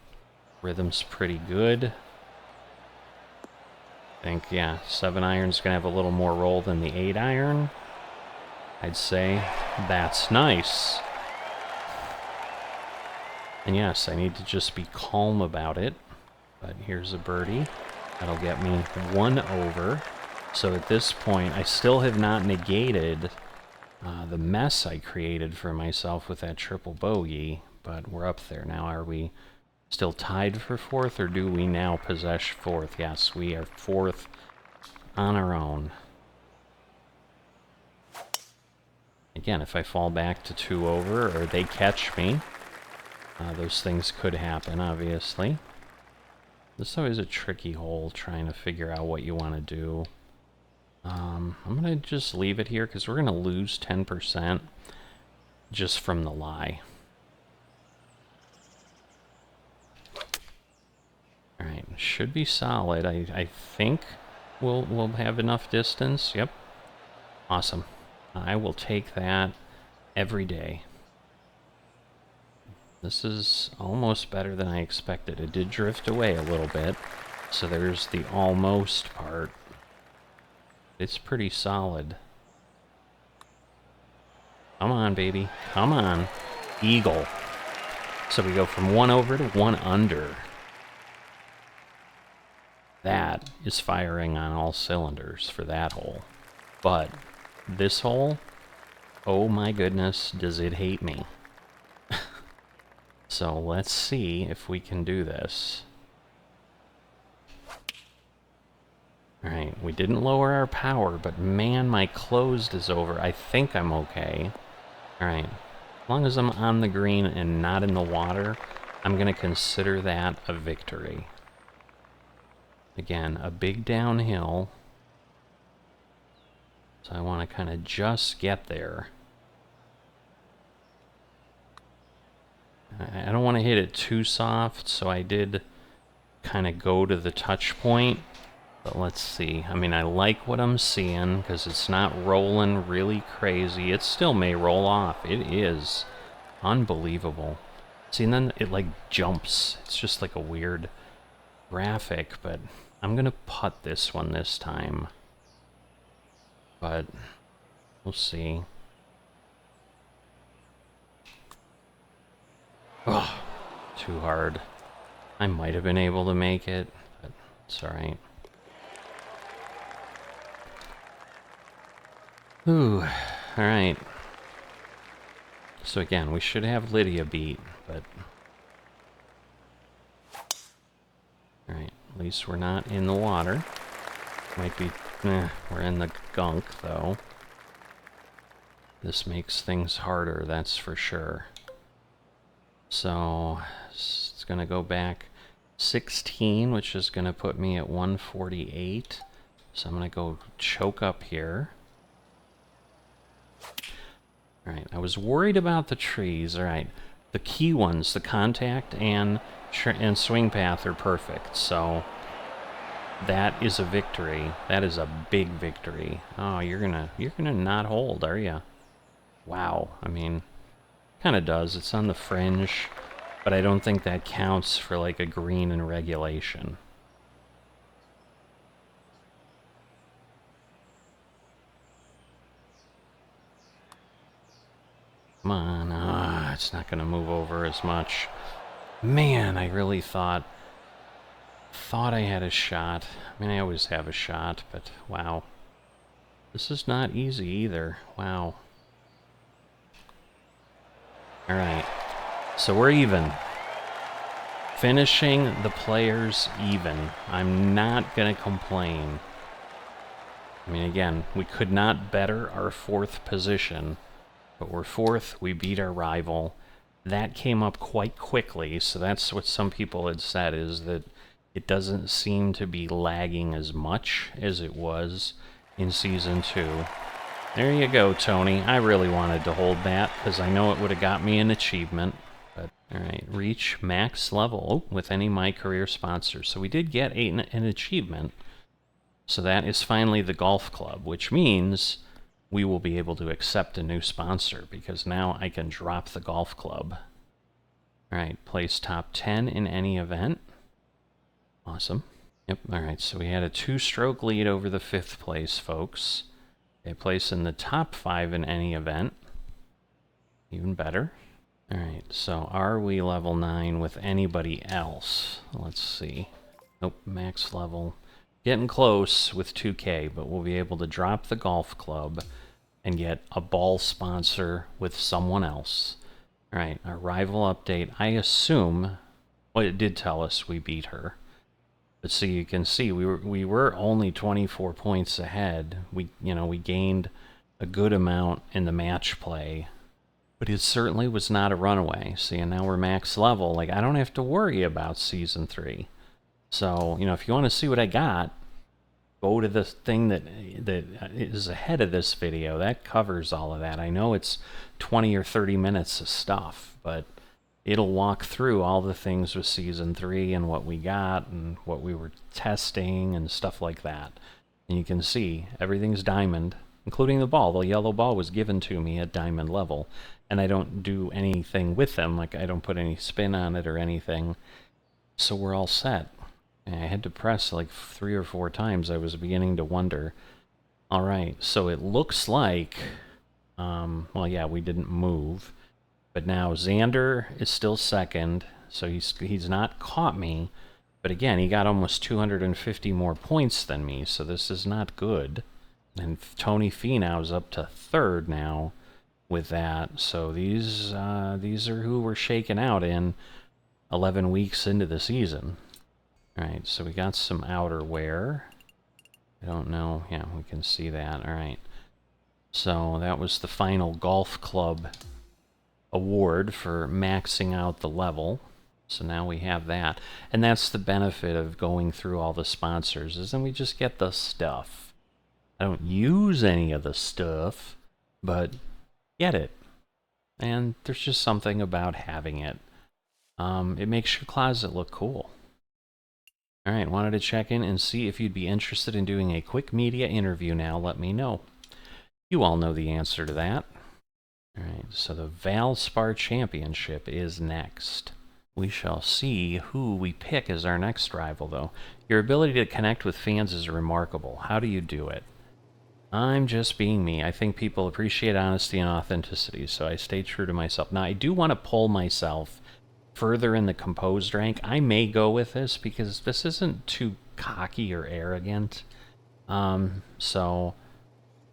Rhythm's pretty good. I think, yeah, 7-iron's going to have a little more roll than the 8-iron. I'd say that's nice. And yes, I need to just be calm about it. But here's a birdie. That'll get me 1 over. So at this point, I still have not negated the mess I created for myself with that triple bogey. But we're up there now. Are we still tied for 4th, or do we now possess 4th? Yes, we are 4th on our own. Again, if I fall back to 2 over, or they catch me, those things could happen, obviously. This is always a tricky hole, trying to figure out what you want to do. I'm going to just leave it here, because we're going to lose 10% just from the lie. Alright, should be solid. I think we'll have enough distance. Yep. Awesome. I will take that every day. This is almost better than I expected. It did drift away a little bit, so there's the almost part. It's pretty solid. Come on, baby. Come on. Eagle. So we go from 1 over to 1 under. That is firing on all cylinders for that hole. But this hole, oh my goodness, does it hate me. So let's see if we can do this. Alright, we didn't lower our power, but man, my closed is over. I think I'm okay. Alright, as long as I'm on the green and not in the water, I'm going to consider that a victory. Again, a big downhill. So I want to kind of just get there. I don't want to hit it too soft, so I did kind of go to the touch point. But let's see. I mean, I like what I'm seeing because it's not rolling really crazy. It still may roll off. It is unbelievable. See, and then it like jumps. It's just like a weird graphic, but I'm going to putt this one this time. But we'll see. Oh, too hard. I might have been able to make it, but it's alright. Ooh, alright. So again, we should have Lydia beat, but... Alright, at least we're not in the water. Might be... we're in the gunk, though. This makes things harder, that's for sure. So, it's gonna go back 16, which is gonna put me at 148. So I'm gonna go choke up here. Alright, I was worried about the trees. Alright, the key ones, the contact and swing path are perfect, so that is a victory. That is a big victory. Oh, you're gonna not hold, are ya? Wow, I mean, kind of does. It's on the fringe, but I don't think that counts for like a green in regulation. Come on, it's not going to move over as much. Man, I really thought I had a shot. I mean, I always have a shot, but wow. This is not easy either. Wow. Alright, so we're even. Finishing the players even. I'm not going to complain. I mean, again, we could not better our 4th position. But we're 4th, we beat our rival. That came up quite quickly, so that's what some people had said, is that it doesn't seem to be lagging as much as it was in Season 2. There you go, Tony. I really wanted to hold that, because I know it would have got me an achievement. But alright, reach max level with any My Career sponsors. So we did get an achievement. So that is finally the golf club, which means we will be able to accept a new sponsor, because now I can drop the golf club. Alright, place top 10 in any event. Awesome. Yep, alright, so we had a 2-stroke lead over the 5th place, folks. Okay, place in the top 5 in any event. Even better. Alright, so are we level 9 with anybody else? Let's see. Nope, max level. Getting close with 2K, but we'll be able to drop the golf club and get a ball sponsor with someone else. Alright, our rival update. I assume, well, it did tell us we beat her. But so you can see, we were only 24 points ahead. We gained a good amount in the match play. But it certainly was not a runaway. See, and now we're max level. Like, I don't have to worry about Season 3. So, if you want to see what I got, go to the thing that is ahead of this video. That covers all of that. I know it's 20 or 30 minutes of stuff, but it'll walk through all the things with Season 3 and what we got and what we were testing and stuff like that. And you can see everything's diamond, including the ball. The yellow ball was given to me at diamond level, and I don't do anything with them. Like, I don't put any spin on it or anything. So we're all set. I had to press like 3 or 4 times. I was beginning to wonder. Alright, so it looks like... well, yeah, we didn't move. But now Xander is still second, so he's not caught me. But again, he got almost 250 more points than me, so this is not good. And Tony Finau's up to 3rd now. with that. So these are who we're shaking out in 11 weeks into the season. All right, so we got some outerwear. I don't know. Yeah, we can see that. All right. So that was the final golf club award for maxing out the level. So now we have that. And that's the benefit of going through all the sponsors, is then we just get the stuff. I don't use any of the stuff, but get it. And there's just something about having it. It makes your closet look cool. All right, wanted to check in and see if you'd be interested in doing a quick media interview now. Let me know. You all know the answer to that. All right, so the Valspar Championship is next. We shall see who we pick as our next rival, though. Your ability to connect with fans is remarkable. How do you do it? I'm just being me. I think people appreciate honesty and authenticity, so I stay true to myself. Now, I do want to pull myself further in the composed rank. I may go with this because this isn't too cocky or arrogant. So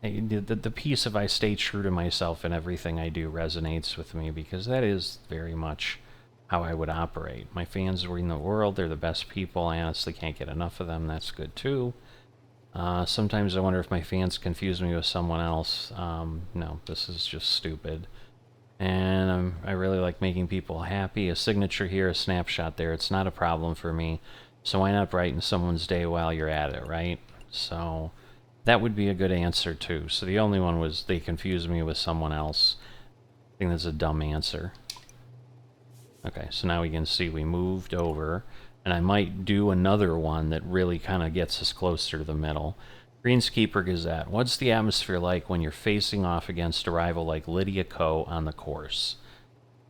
the piece of I stay true to myself in everything I do resonates with me, because that is very much how I would operate. My fans are in the world. They're the best people. I honestly can't get enough of them. That's good too. Sometimes I wonder if my fans confuse me with someone else. No, this is just stupid. And I really like making people happy. A signature here, a snapshot there. It's not a problem for me. So why not brighten someone's day while you're at it, right? So that would be a good answer too. So the only one was they confused me with someone else. I think that's a dumb answer. Okay, so now we can see we moved over. And I might do another one that really kind of gets us closer to the middle. Greenskeeper Gazette. What's the atmosphere like when you're facing off against a rival like Lydia Ko on the course?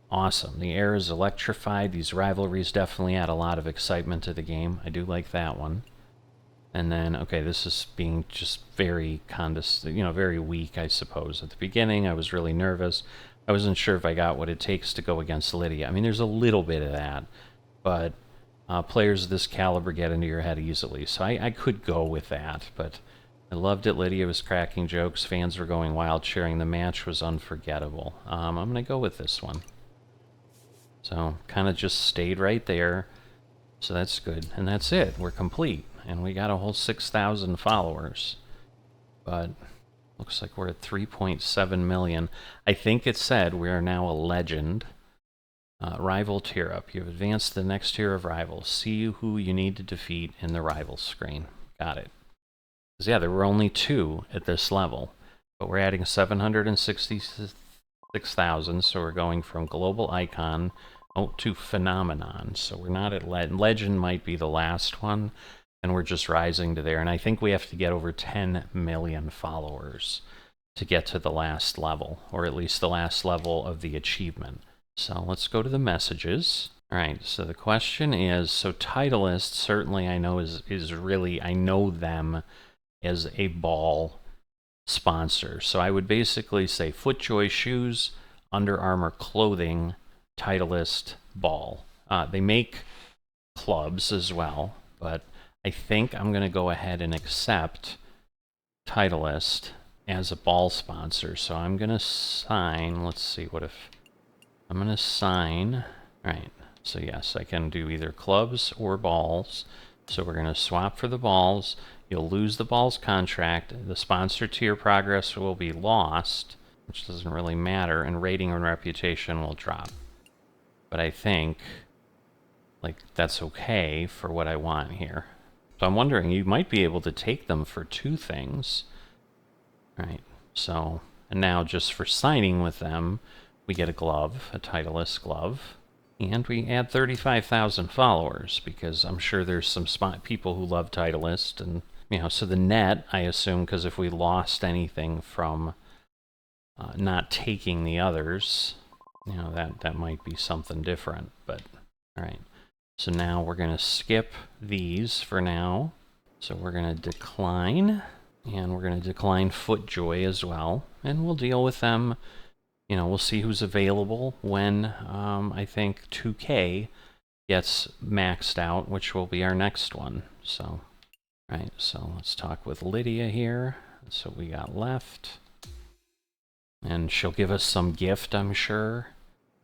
Awesome. The air is electrified. These rivalries definitely add a lot of excitement to the game. I do like that one. And then, okay, this is being just very very weak, I suppose. At the beginning, I was really nervous. I wasn't sure if I got what it takes to go against Lydia. I mean, there's a little bit of that, but players of this caliber get into your head easily. So I could go with that, but I loved it. Lydia was cracking jokes. Fans were going wild cheering. The match was unforgettable. I'm going to go with this one. So kind of just stayed right there. So that's good. And that's it. We're complete. And we got a whole 6,000 followers. But looks like we're at 3.7 million. I think it said we are now a legend. Rival tier up. You've advanced to the next tier of rivals. See who you need to defeat in the rivals screen. Got it. Because, yeah, there were only 2 at this level. But we're adding 766,000, so we're going from global icon to phenomenon. So we're not at legend might be the last one, and we're just rising to there. And I think we have to get over 10 million followers to get to the last level, or at least the last level of the achievement. So let's go to the messages. All right, so the question is, so Titleist certainly I know is really, I know them as a ball sponsor. So I would basically say FootJoy shoes, Under Armour clothing, Titleist ball. They make clubs as well, but I think I'm going to go ahead and accept Titleist as a ball sponsor. So I'm going to sign, let's see, what if I'm going to sign, all right, so yes, I can do either clubs or balls. So we're going to swap for the balls. You'll lose the balls contract. The sponsor tier progress will be lost, which doesn't really matter, and rating and reputation will drop. But I think, like, that's okay for what I want here. So I'm wondering, you might be able to take them for 2 things. All right, so, and now just for signing with them, we get a glove, a Titleist glove, and we add 35,000 followers, because I'm sure there's some people who love Titleist, and, you know, so the net, I assume, because if we lost anything from not taking the others, you know, that might be something different, but, all right. So now we're going to skip these for now. So we're going to decline, and we're going to decline FootJoy as well, and we'll deal with them. You know, we'll see who's available when I think 2K gets maxed out, which will be our next one. So, right, so let's talk with Lydia here. That's what we got left. And she'll give us some gift, I'm sure.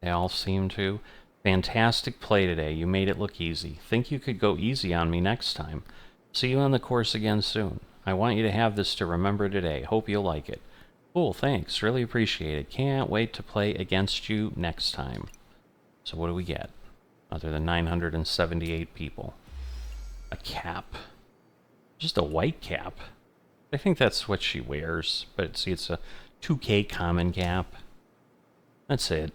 They all seem to. Fantastic play today. You made it look easy. Think you could go easy on me next time. See you on the course again soon. I want you to have this to remember today. Hope you'll like it. Cool, thanks. Really appreciate it. Can't wait to play against you next time. So what do we get? Other than 978 people. A cap. Just a white cap. I think that's what she wears. But see, it's a 2K common cap. That's it.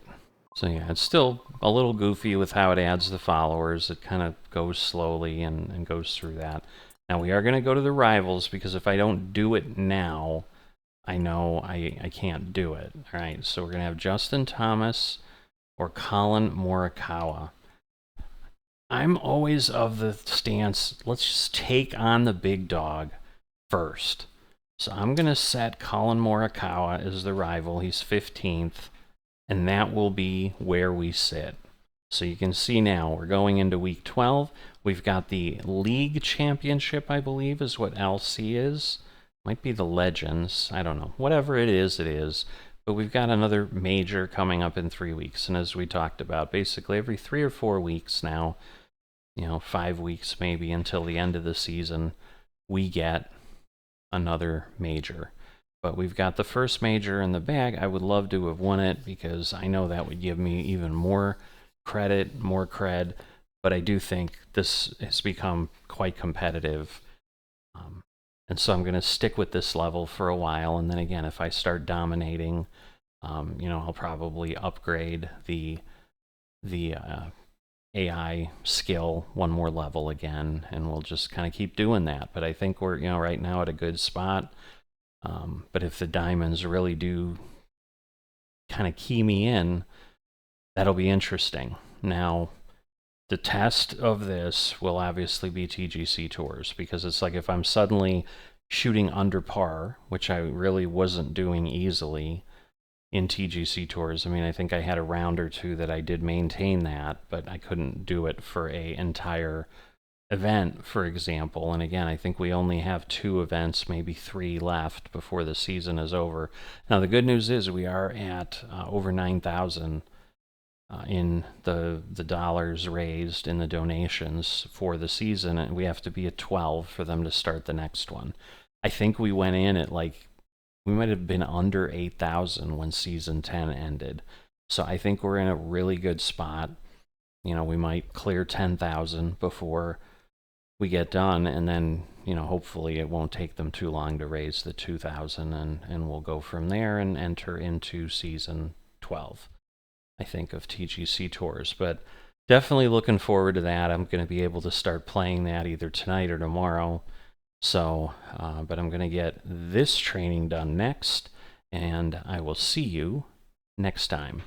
So yeah, it's still a little goofy with how it adds the followers. It kind of goes slowly and goes through that. Now we are going to go to the rivals, because if I don't do it now, I know I can't do it. All right, so we're going to have Justin Thomas or Colin Morikawa. I'm always of the stance, let's just take on the big dog first. So I'm going to set Colin Morikawa as the rival. He's 15th. And that will be where we sit. So you can see now we're going into week 12. We've got the league championship, I believe, is what LC is. Might be the Legends. I don't know. Whatever it is, it is. But we've got another major coming up in 3 weeks. And as we talked about, basically every 3 or 4 weeks now, 5 weeks maybe until the end of the season, we get another major. But we've got the first major in the bag. I would love to have won it, because I know that would give me even more credit, more cred. But I do think this has become quite competitive. And so I'm going to stick with this level for a while. And then again, if I start dominating, I'll probably upgrade the AI skill one more level again. And we'll just kind of keep doing that. But I think we're, right now at a good spot. But if the diamonds really do kind of key me in, that'll be interesting. Now, the test of this will obviously be TGC Tours, because it's like if I'm suddenly shooting under par, which I really wasn't doing easily in TGC Tours. I mean, I think I had a round or two that I did maintain that, but I couldn't do it for an entire event, for example. And again, I think we only have 2 events, maybe 3 left before the season is over. Now the good news is we are at over 9,000 in the dollars raised in the donations for the season, and we have to be at 12 for them to start the next one. I think we went in at we might have been under 8,000 when season 10 ended. So I think we're in a really good spot. We might clear 10,000 before we get done, and then hopefully it won't take them too long to raise the 2,000, and we'll go from there and enter into season 12, I think, of TGC Tours. But definitely looking forward to that. I'm going to be able to start playing that either tonight or tomorrow. So but I'm going to get this training done next, and I will see you next time.